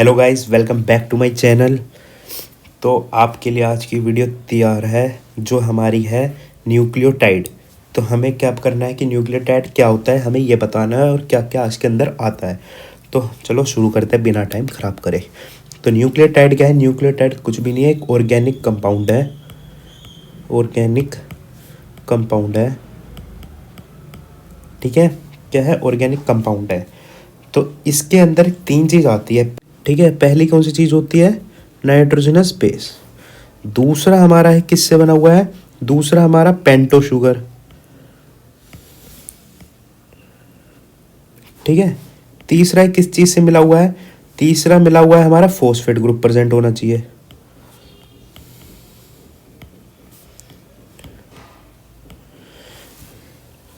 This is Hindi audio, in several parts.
Hello guys, welcome back to my channel. तो आपके लिए आज की वीडियो तैयार है जो हमारी है न्यूक्लियोटाइड। तो हमें क्या करना है कि न्यूक्लियोटाइड क्या होता है हमें ये बताना है और क्या क्या इसके अंदर आता है। तो चलो शुरू करते हैं बिना टाइम ख़राब करे। तो न्यूक्लियोटाइड क्या है? न्यूक्लियोटाइड कुछ भी नहीं है, एक ऑर्गेनिक कंपाउंड है। ऑर्गेनिक कंपाउंड है, ठीक है। क्या है? ऑर्गेनिक कंपाउंड है। तो इसके अंदर तीन चीज़ आती है, ठीक है। पहली कौन सी चीज़ होती है? Nitrogenous base. दूसरा हमारा है किससे बना हुआ है? दूसरा हमारा पेंटो शुगर, ठीक है। तीसरा है किस चीज़ से मिला हुआ है? तीसरा मिला हुआ है हमारा फॉस्फेट ग्रुप प्रेजेंट होना चाहिए।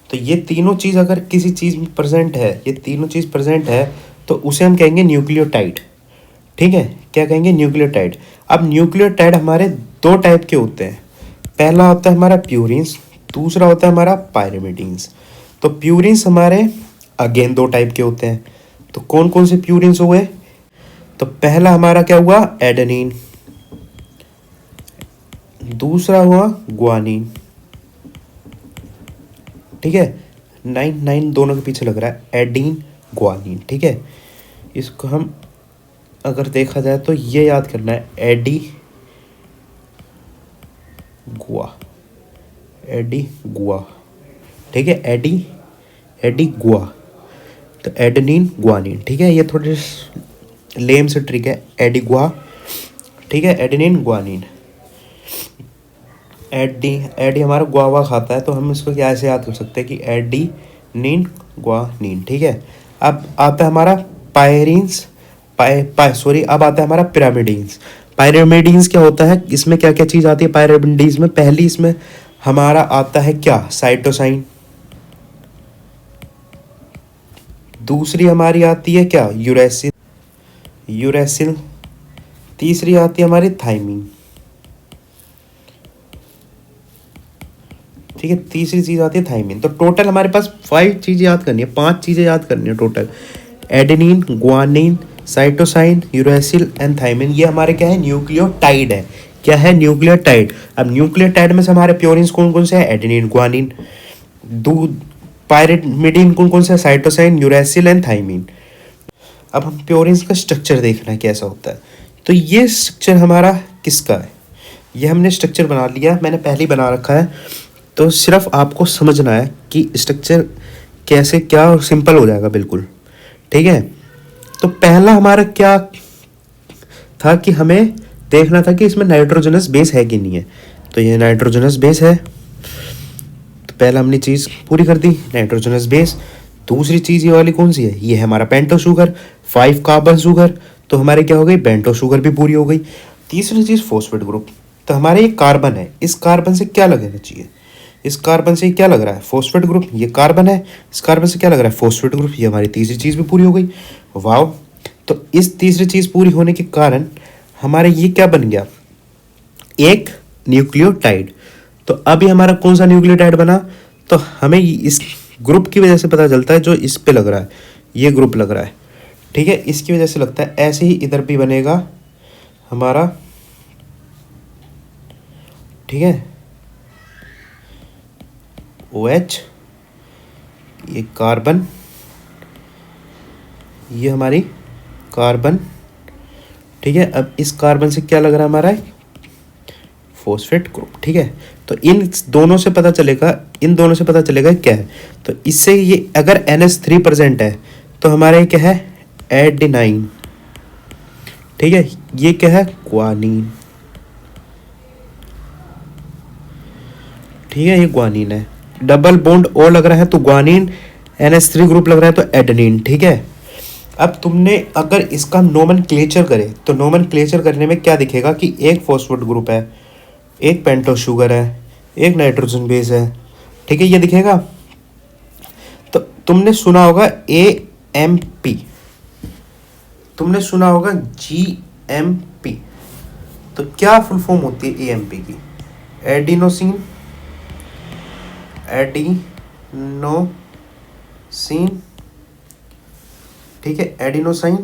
तो ये तीनों चीज़ अगर किसी चीज़ में प्रेजेंट है, ये तीनों चीज़ प्रेजेंट है, तो उसे हम कहेंगे न्यूक्लियोटाइड, ठीक है। क्या कहेंगे? न्यूक्लियोटाइड। अब न्यूक्लियोटाइड हमारे दो टाइप के होते हैं। पहला होता है हमारा प्यूरिन्स, दूसरा होता है हमारा पायरिमिडीन्स। तो प्यूरिन्स हमारे अगेन दो टाइप के होते हैं। तो कौन कौन से प्यूरिन्स हुए? तो पहला हमारा क्या हुआ? एडेनिन। दूसरा हुआ ग्वानिन, ठीक है। 9 दोनों के पीछे लग रहा है, एडीन ग्वानिन, ठीक है। इसको हम अगर देखा जाए तो ये याद करना है, एडी गुआ, एडी गुआ, ठीक है। एडी गुआ, तो एडेनिन ग्वानिन, ठीक है। ये थोड़े लेम से ट्रिक है, एडी गुआ, ठीक है। Adenine guanine. एडी हमारा गुआवा खाता है, तो हम इसको क्या ऐसे याद कर सकते हैं कि एडीनिन ग्वानिन, ठीक है। अब आता है हमारा पायरिन्स, अब आता है हमारा पिरामिडीन्स। पायरिमिडीन्स क्या होता है? इसमें क्या क्या चीज़ आती है पायरिमिडीन्स में? पहली इसमें हमारा आता है क्या? साइटोसाइन। दूसरी हमारी आती है क्या? यूरेसिल। तीसरी आती है हमारी थाइमिन, ठीक है। तीसरी चीज़ आती है थाइमिन। तो टोटल हमारे पास 5 चीज़ें याद करनी है, 5 चीज़ें याद करनी है total. Adenine, guanine, cytosine, uracil and thymine. ये हमारे क्या है? न्यूक्लियोटाइड है। क्या है? न्यूक्लियोटाइड। अब न्यूक्लियोटाइड में से हमारे प्योरिन्स कौन कौन से हैं? Adenine, guanine. दूध पायरिमिडीन कौन कौन से? Cytosine, uracil and thymine. अब हम प्योरिन्स का स्ट्रक्चर देखना है कैसा होता है। तो ये स्ट्रक्चर हमारा किसका है? ये हमने स्ट्रक्चर बना लिया, मैंने पहले ही बना रखा है। तो सिर्फ आपको समझना है कि स्ट्रक्चर कैसे क्या, और सिंपल हो जाएगा बिल्कुल, ठीक है। तो पहला हमारा क्या था कि हमें देखना था कि इसमें नाइट्रोजनस बेस है कि नहीं है। तो ये नाइट्रोजनस बेस है, तो पहला हमने चीज़ पूरी कर दी, नाइट्रोजनस बेस। दूसरी चीज़ ये वाली कौन सी है? ये है हमारा पेंटो शुगर, 5 कार्बन शुगर। तो हमारे क्या हो गई? पेंटो शुगर भी पूरी हो गई। तीसरी चीज़ फॉस्फेट ग्रुप। तो हमारे ये कार्बन है, इस कार्बन से क्या लगना चाहिए? इस कार्बन से क्या लग रहा है? Phosphate group. ये कार्बन है, इस कार्बन से क्या लग रहा है? Phosphate group. ये हमारी तीसरी चीज़ भी पूरी हो गई। वाह! तो इस तीसरी चीज़ पूरी होने के कारण हमारे ये क्या बन गया? एक न्यूक्लियोटाइड। तो अभी हमारा कौन सा न्यूक्लियोटाइड बना? तो हमें इस ग्रुप की वजह से पता चलता है, जो इस पे लग रहा है, ये ग्रुप लग रहा है, ठीक है, इसकी वजह से लगता है। ऐसे ही इधर भी बनेगा हमारा, ठीक है, OH, ये कार्बन, ये हमारी कार्बन, ठीक है। अब इस कार्बन से क्या लग रहा है हमारा? फॉस्फेट ग्रुप, ठीक है। तो इन दोनों से पता चलेगा क्या है। तो इससे ये अगर NH3 प्रेजेंट है तो हमारे क्या है? एडेनाइन, ठीक है। ये क्या है? ग्वानिन, ठीक है, ये ग्वानिन है। डबल बॉन्ड ओ लग रहा है तो ग्वानिन, NH3 ग्रुप लग रहा है तो एडेनिन, ठीक है। अब तुमने अगर इसका नोमेनक्लेचर करे तो नोमेनक्लेचर करने में क्या दिखेगा कि एक फॉस्फेट ग्रुप है, एक पेंटोस शुगर है, एक नाइट्रोजन बेस है, ठीक है, ये दिखेगा। तो तुमने सुना होगा AMP, तुमने सुना होगा GMP। तो क्या फुल फॉर्म होती है AMP की? एडिनोसिन, ठीक है, एडिनोसाइन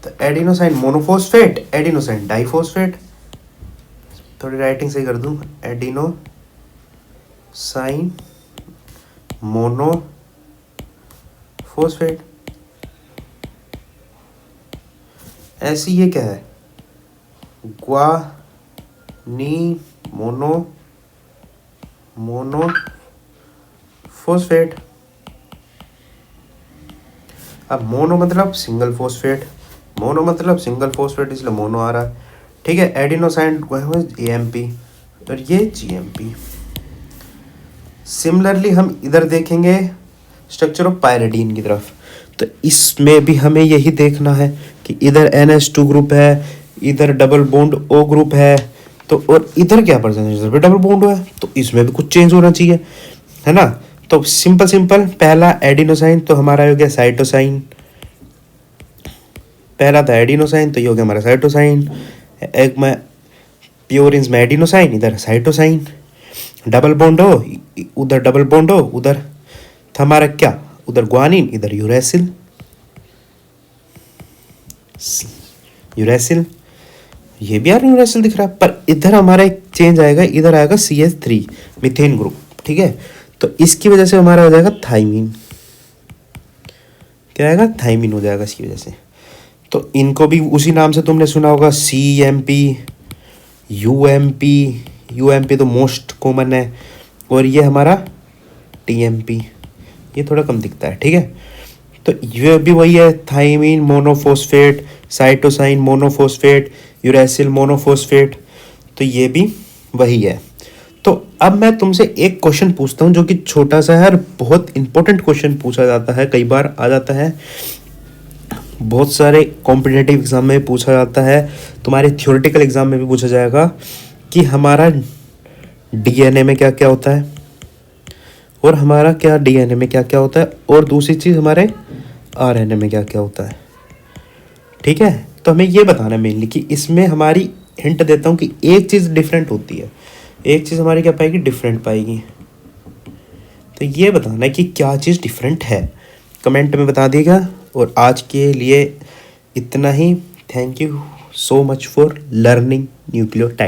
तो एडिनोसाइन मोनोफॉस्फेट, एडिनोसाइन डाइफॉस्फेट, थोड़ी राइटिंग सही कर दूं, एडिनोसाइन मोनोफॉस्फेट। ऐसी ये क्या है, ग्वानी मोनोफॉस्फेट। अब मोनो मतलब सिंगल फोस्फेट, मोनो मतलब सिंगल फोस्फेट, इसलिए मोनो आ रहा है। ठीक है, एडिनोसाइन AMP और ये GMP। सिमिलरली हम इधर देखेंगे स्ट्रक्चर ऑफ पायरिडीन की तरफ, तो इसमें भी हमें यही देखना है कि इधर NH2 ग्रुप है, इधर डबल बॉन्ड O ग्रुप है, तो और इधर क्या परसेंटेज है, डबल बॉन्ड है, तो इसमें भी कुछ चेंज होना चाहिए, है ना। तो सिंपल पहला एडिनोसाइन तो हमारा हो गया साइटोसाइन, पहला था एडिनोसाइन तो ये हो गया हमारा साइटोसाइन। एक में प्योरिन्स में एडिनोसाइन, इधर साइटोसाइन, डबल बॉन्ड हो, उधर डबल बॉन्ड हो, उधर था हमारा क्या, उधर ग्वानिन, इधर यूरेसिल, ये भी यार यूरेसिल दिख रहा है, पर इधर हमारा एक चेंज आएगा, इधर आएगा CH3 मीथेन ग्रुप। ठीक है, तो इसकी वजह से हमारा हो जाएगा थाइमीन, क्या आएगा, थाइमीन हो जाएगा इसकी वजह से। तो इनको भी उसी नाम से तुमने सुना होगा, CMP, UMP तो मोस्ट कॉमन है, और ये हमारा TMP, ये थोड़ा कम दिखता है। ठीक है, तो ये भी वही है, thymine monophosphate, cytosine monophosphate, uracil monophosphate, तो ये भी वही है। तो अब मैं तुमसे एक क्वेश्चन पूछता हूँ जो कि छोटा सा है और बहुत इंपॉर्टेंट क्वेश्चन पूछा जाता है, कई बार आ जाता है, बहुत सारे कॉम्पिटिटिव एग्जाम में पूछा जाता है, तुम्हारे थ्योरेटिकल एग्जाम में भी पूछा जाएगा कि हमारा DNA में क्या क्या होता है, और हमारा क्या DNA में क्या क्या होता है, और दूसरी चीज़ हमारे RNA में क्या क्या होता है। ठीक है, तो हमें ये बताना है मेनली कि इसमें हमारी हिंट देता हूँ कि एक चीज़ डिफरेंट होती है, एक चीज़ हमारी क्या पाएगी, डिफरेंट पाएगी। तो ये बताना है कि क्या चीज़ डिफरेंट है, कमेंट में बता दिएगा। और आज के लिए इतना ही। Thank you so much for learning nucleotide.